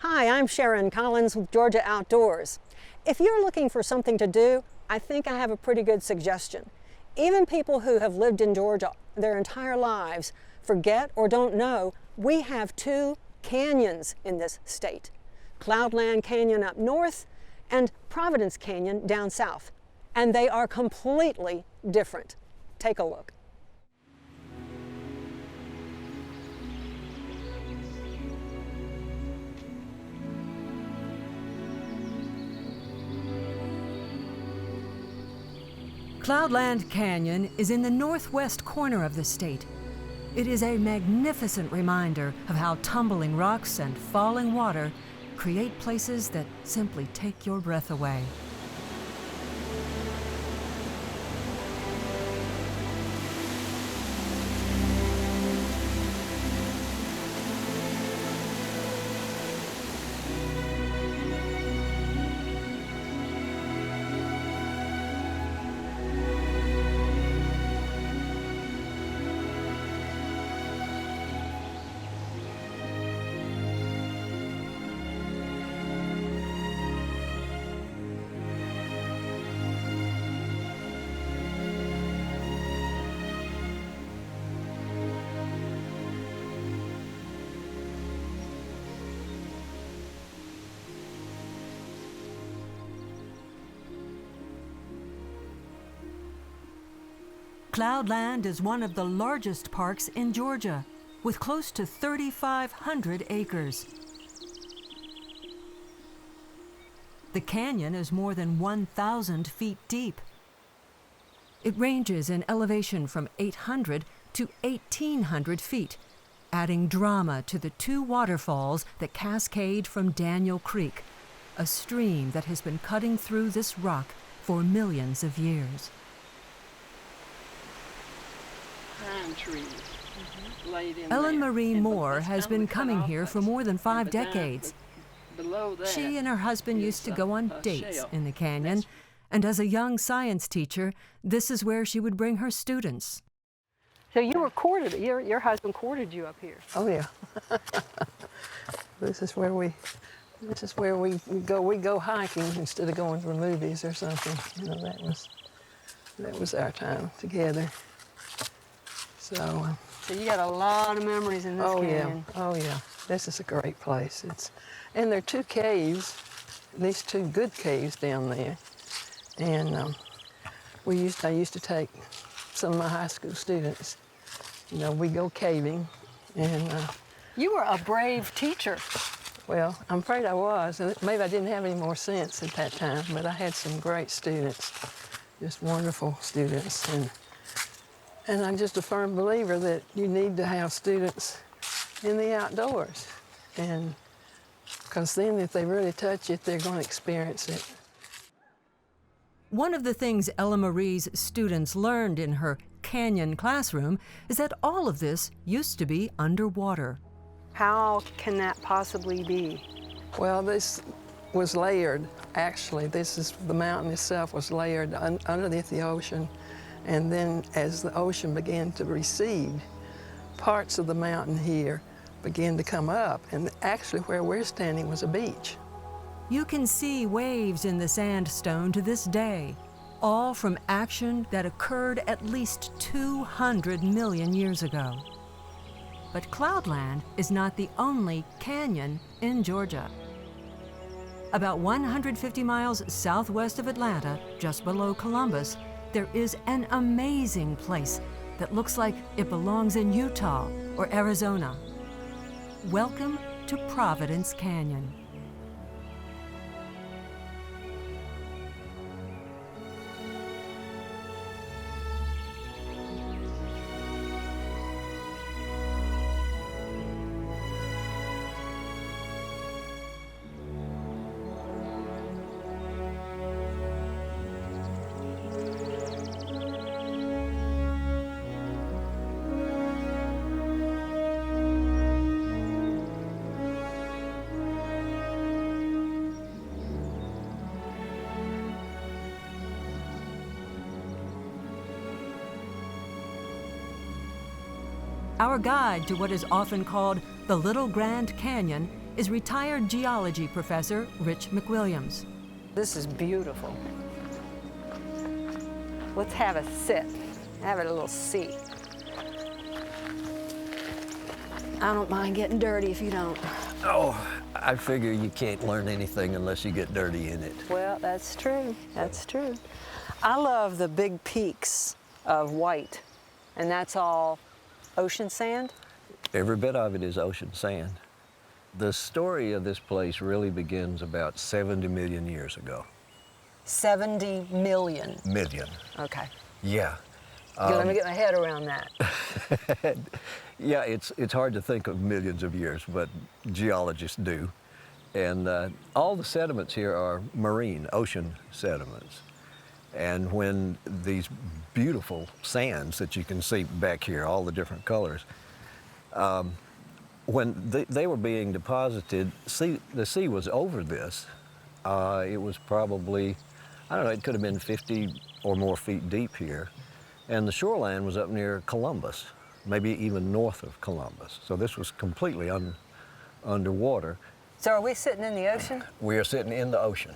Hi, I'm Sharon Collins with Georgia Outdoors. If you're looking for something to do, I think I have a pretty good suggestion. Even people who have lived in Georgia their entire lives forget or don't know we have two canyons in this state. Cloudland Canyon up north and Providence Canyon down south. And they are completely different. Take a look. Cloudland Canyon is in the northwest corner of the state. It is a magnificent reminder of how tumbling rocks and falling water create places that simply take your breath away. Cloudland is one of the largest parks in Georgia, with close to 3,500 acres. The canyon is more than 1,000 feet deep. It ranges in elevation from 800 to 1,800 feet, adding drama to the two waterfalls that cascade from Daniel Creek, a stream that has been cutting through this rock for millions of years. Ellen Marie Moore has been coming here for more than 5 decades. She and her husband used to go on dates in the canyon, and as a young science teacher, this is where she would bring her students. So you were courted, your husband courted you up here. Oh yeah. This is where we go hiking instead of going for movies or something. You know, that was our time together. So you got a lot of memories in this canyon. Oh yeah, this is a great place. And there are 2 caves, these 2 good caves down there. And I used to take some of my high school students. You know, we go caving, and you were a brave teacher. Well, I'm afraid I was. Maybe I didn't have any more sense at that time, but I had some great students, just wonderful students. And I'm just a firm believer that you need to have students in the outdoors. And because then if they really touch it, they're going to experience it. One of the things Ella Marie's students learned in her canyon classroom is that all of this used to be underwater. How can that possibly be? Well, this was layered, actually. The mountain itself was layered underneath the ocean. And then as the ocean began to recede, parts of the mountain here began to come up. And actually where we're standing was a beach. You can see waves in the sandstone to this day, all from action that occurred at least 200 million years ago. But Cloudland is not the only canyon in Georgia. About 150 miles southwest of Atlanta, just below Columbus, there is an amazing place that looks like it belongs in Utah or Arizona. Welcome to Providence Canyon. Our guide to what is often called the Little Grand Canyon is retired geology professor Rich McWilliams. This is beautiful. Let's have a sit, have a little seat. I don't mind getting dirty if you don't. Oh, I figure you can't learn anything unless you get dirty in it. Well, that's true, that's true. I love the big peaks of white, and that's all ocean sand? Every bit of it is ocean sand. The story of this place really begins about 70 million years ago. 70 million. Million. Okay. Yeah. Let me get my head around that. Yeah, it's hard to think of millions of years, but geologists do. And all the sediments here are marine, ocean sediments. And when these beautiful sands that you can see back here, all the different colors, when they were being deposited, the sea was over this. It was probably, I don't know, it could have been 50 or more feet deep here. And the shoreline was up near Columbus, maybe even north of Columbus. So this was completely underwater. So are we sitting in the ocean? We are sitting in the ocean.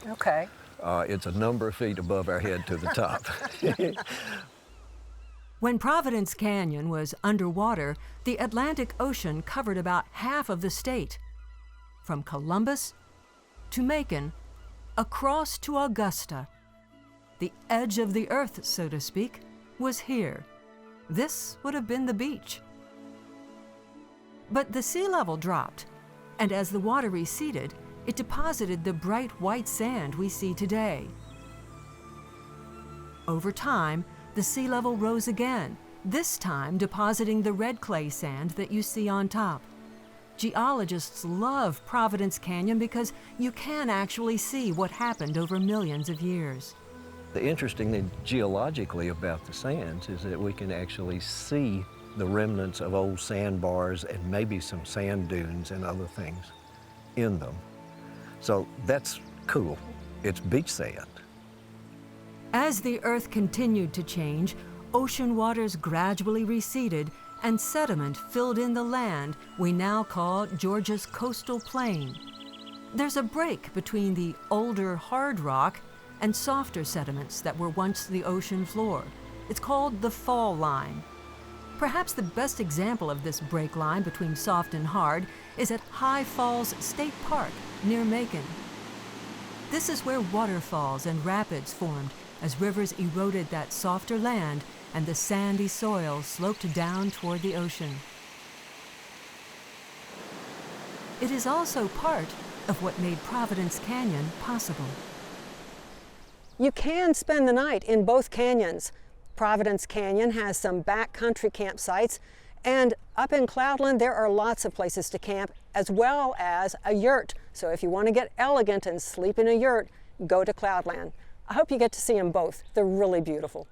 Okay. It's a number of feet above our head to the top. When Providence Canyon was underwater, the Atlantic Ocean covered about half of the state. From Columbus to Macon, across to Augusta. The edge of the earth, so to speak, was here. This would have been the beach. But the sea level dropped, and as the water receded, it deposited the bright white sand we see today. Over time, the sea level rose again, this time depositing the red clay sand that you see on top. Geologists love Providence Canyon because you can actually see what happened over millions of years. The interesting thing geologically about the sands is that we can actually see the remnants of old sandbars and maybe some sand dunes and other things in them. So that's cool. It's beach sand. As the Earth continued to change, ocean waters gradually receded and sediment filled in the land we now call Georgia's coastal plain. There's a break between the older hard rock and softer sediments that were once the ocean floor. It's called the fall line. Perhaps the best example of this break line between soft and hard is at High Falls State Park near Macon. This is where waterfalls and rapids formed as rivers eroded that softer land and the sandy soil sloped down toward the ocean. It is also part of what made Providence Canyon possible. You can spend the night in both canyons. Providence Canyon has some backcountry campsites, and up in Cloudland there are lots of places to camp, as well as a yurt. So if you want to get elegant and sleep in a yurt, go to Cloudland. I hope you get to see them both. They're really beautiful.